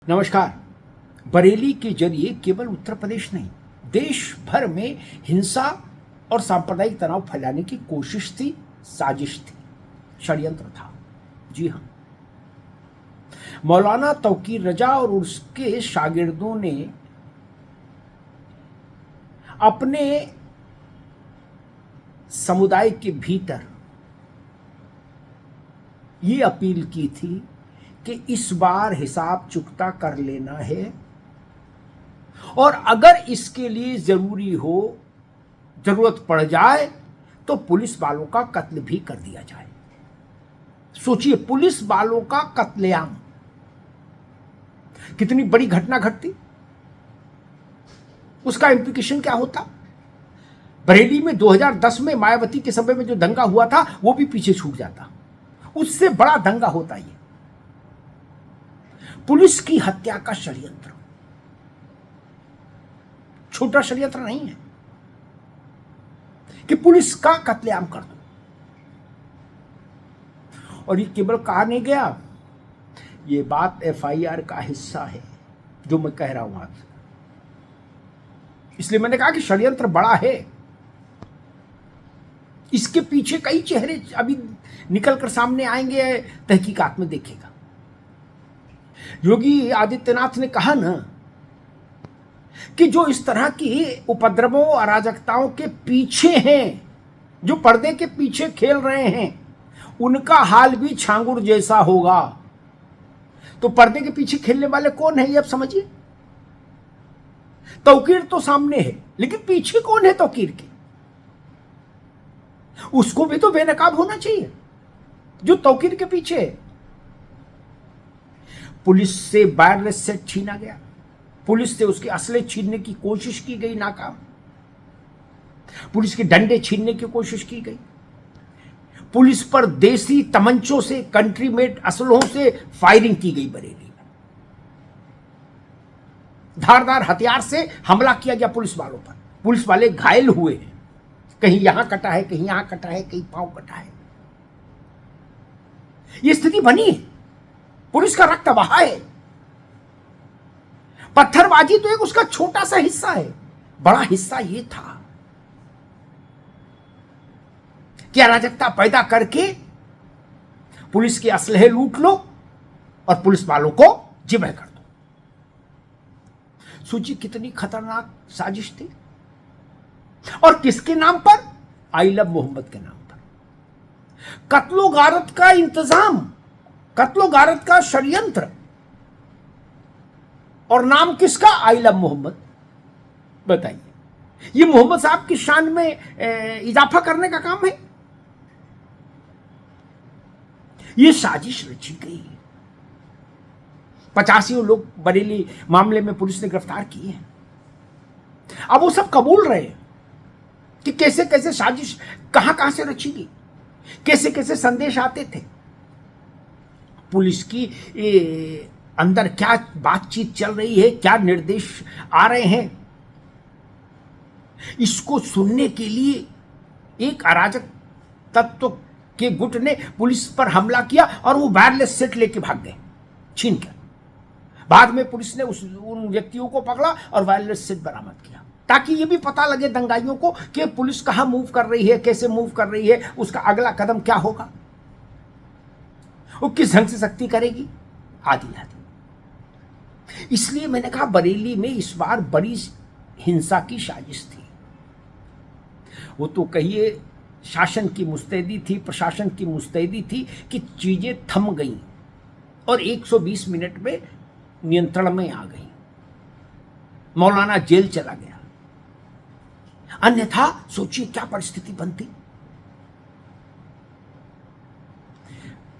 नमस्कार। बरेली के जरिए केवल उत्तर प्रदेश नहीं, देश भर में हिंसा और सांप्रदायिक तनाव फैलाने की कोशिश थी, साजिश थी, षड्यंत्र था। जी हां, मौलाना तौकीर रजा और उसके शागिर्दों ने अपने समुदाय के भीतर ये अपील की थी कि इस बार हिसाब चुकता कर लेना है और अगर इसके लिए जरूरी हो, जरूरत पड़ जाए तो पुलिस वालों का कत्ल भी कर दिया जाए। सोचिए, पुलिस वालों का कत्लेआम, कितनी बड़ी घटना घटती, उसका इंप्लीकेशन क्या होता। बरेली में 2010 में मायावती के समय में जो दंगा हुआ था वो भी पीछे छूट जाता, उससे बड़ा दंगा होता। ये पुलिस की हत्या का षड्यंत्र छोटा षड्यंत्र नहीं है कि पुलिस का कत्लेआम कर दो। और ये केवल कहा नहीं गया, ये बात एफआईआर का हिस्सा है जो मैं कह रहा हूं आज। इसलिए मैंने कहा कि षड्यंत्र बड़ा है, इसके पीछे कई चेहरे अभी निकलकर सामने आएंगे, तहकीकात में देखेगा। योगी आदित्यनाथ ने कहा ना कि जो इस तरह की उपद्रवों अराजकताओं के पीछे हैं, जो पर्दे के पीछे खेल रहे हैं, उनका हाल भी छांगुर जैसा होगा। तो पर्दे के पीछे खेलने वाले कौन है ये अब समझिए। तौकीर तो सामने है, लेकिन पीछे कौन है तौकीर के? उसको भी तो बेनकाब होना चाहिए जो तौकीर के पीछे है। पुलिस से वायरलेस सेट छीना गया, पुलिस से उसके असले छीनने की कोशिश की गई, नाकाम। पुलिस के डंडे छीनने की कोशिश की गई, पुलिस पर देसी तमंचों से, कंट्री मेड असलहों से फायरिंग की गई। बरेली में धारदार हथियार से हमला किया गया पुलिस वालों पर। पुलिस वाले घायल हुए हैं, कहीं यहां कटा है, कहीं यहां कटा है, कहीं पांव कटा है। यह स्थिति बनी है, पुलिस का रक्त बहा है। पत्थरबाजी तो एक उसका छोटा सा हिस्सा है, बड़ा हिस्सा यह था कि अराजकता पैदा करके पुलिस के असलहे लूट लो और पुलिस वालों को जिबह कर दो। सोचिए कितनी खतरनाक साजिश थी, और किसके नाम पर? आई लव मोहम्मद के नाम पर। कत्लो गारत का इंतजाम, कत्लो गारत का षड्यंत्र, और नाम किसका? I love Muhammad. बताइए, ये मोहम्मद साहब की शान में इजाफा करने का काम है? ये साजिश रची गई है। 85 लोग बरेली मामले में पुलिस ने गिरफ्तार किए हैं। अब वो सब कबूल रहे हैं कि कैसे कैसे साजिश कहां कहां से रची गई, कैसे कैसे संदेश आते थे, पुलिस की अंदर क्या बातचीत चल रही है, क्या निर्देश आ रहे हैं। इसको सुनने के लिए एक अराजक तत्व के गुट ने पुलिस पर हमला किया और वो वायरलेस सेट लेके भाग गए छीन कर। बाद में पुलिस ने उन व्यक्तियों को पकड़ा और वायरलेस सेट बरामद किया, ताकि ये भी पता लगे दंगाइयों को कि पुलिस कहां मूव कर रही है, कैसे मूव कर रही है, उसका अगला कदम क्या होगा, वो किस ढंग से सख्ती करेगी, आदि आदि। इसलिए मैंने कहा बरेली में इस बार बड़ी हिंसा की साजिश थी। वो तो कहिए शासन की मुस्तैदी थी, प्रशासन की मुस्तैदी थी कि चीजें थम गईं और 120 मिनट में नियंत्रण में आ गई। मौलाना जेल चला गया, अन्यथा सोचिए क्या परिस्थिति बनती।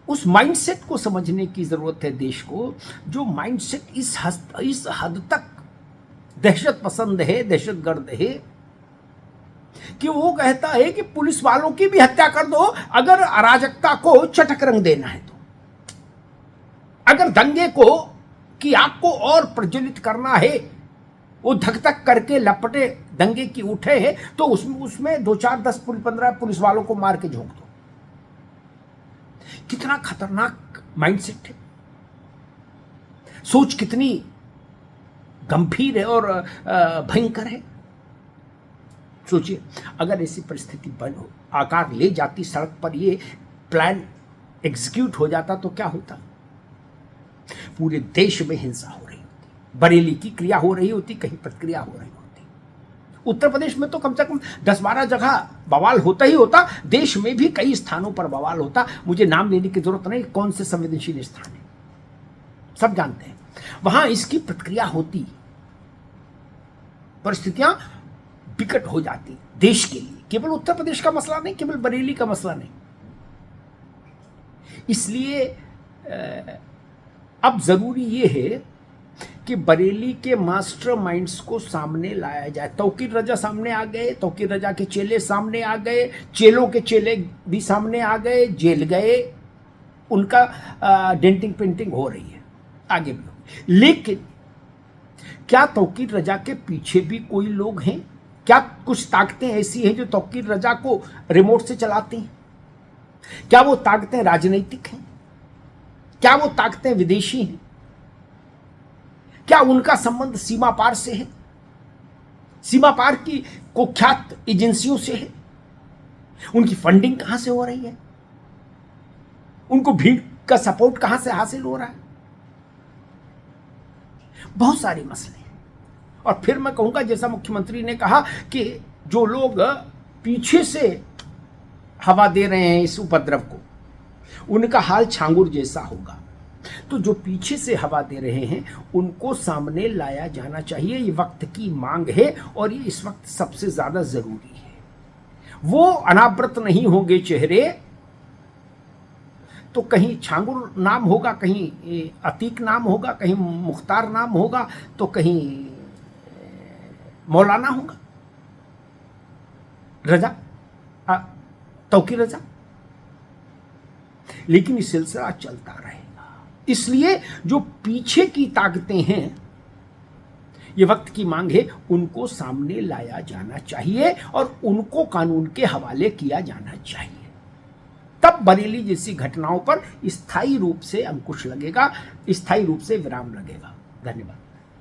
उस माइंडसेट को समझने की जरूरत है देश को, जो माइंडसेट इस हद तक दहशत पसंद है, दहशतगर्द है कि वो कहता है कि पुलिस वालों की भी हत्या कर दो अगर अराजकता को चटक रंग देना है तो। अगर दंगे को की आग को और प्रज्वलित करना है, वो धक धक करके लपटे दंगे की उठे हैं, तो उसमें 2 4 10 15 पुलिस वालों को मार के झोंक दो। कितना खतरनाक माइंडसेट है। सोच कितनी गंभीर है और भयंकर है। सोचिए, अगर ऐसी परिस्थिति बन आकार ले जाती, सड़क पर ये प्लान एग्जीक्यूट हो जाता तो क्या होता? पूरे देश में हिंसा हो रही होती, बरेली की क्रिया हो रही होती, कहीं प्रतिक्रिया हो रही होती। उत्तर प्रदेश में तो कम से कम 10-12 जगह बवाल होता ही होता, देश में भी कई स्थानों पर बवाल होता। मुझे नाम लेने की जरूरत नहीं, कौन से संवेदनशील स्थान है, सब जानते हैं। वहां इसकी प्रतिक्रिया होती, परिस्थितियां विकट हो जाती देश के लिए। केवल उत्तर प्रदेश का मसला नहीं, केवल बरेली का मसला नहीं। इसलिए अब जरूरी यह है कि बरेली के मास्टरमाइंड्स को सामने लाया जाए। तौकीर रजा सामने आ गए, तौकीर रजा के चेले सामने आ गए, चेलों के चेले भी सामने आ गए, जेल गए, उनका डेंटिंग पेंटिंग हो रही है, आगे भी होगी। लेकिन क्या तौकीर रजा के पीछे भी कोई लोग हैं? क्या कुछ ताकतें ऐसी हैं जो तौकीर रजा को रिमोट से चलाती हैं? क्या वो ताकतें राजनीतिक हैं? क्या वो ताकतें विदेशी हैं? क्या उनका संबंध सीमा पार से है? सीमा पार की कुख्यात एजेंसियों से है? उनकी फंडिंग कहां से हो रही है? उनको भीड़ का सपोर्ट कहां से हासिल हो रहा है? बहुत सारे मसले हैं। और फिर मैं कहूंगा, जैसा मुख्यमंत्री ने कहा कि जो लोग पीछे से हवा दे रहे हैं इस उपद्रव को, उनका हाल छांगुर जैसा होगा। तो जो पीछे से हवा दे रहे हैं उनको सामने लाया जाना चाहिए। ये वक्त की मांग है और ये इस वक्त सबसे ज्यादा जरूरी है। वो अनावृत नहीं होंगे चेहरे तो कहीं छांगुर नाम होगा, कहीं अतीक नाम होगा, कहीं मुख्तार नाम होगा, तो कहीं मौलाना होगा, रजा, तौकीर रजा। लेकिन ये सिलसिला चलता रहेगा। इसलिए जो पीछे की ताकतें हैं, ये वक्त की मांग है, उनको सामने लाया जाना चाहिए और उनको कानून के हवाले किया जाना चाहिए। तब बरेली जैसी घटनाओं पर स्थायी रूप से अंकुश लगेगा, स्थायी रूप से विराम लगेगा। धन्यवाद।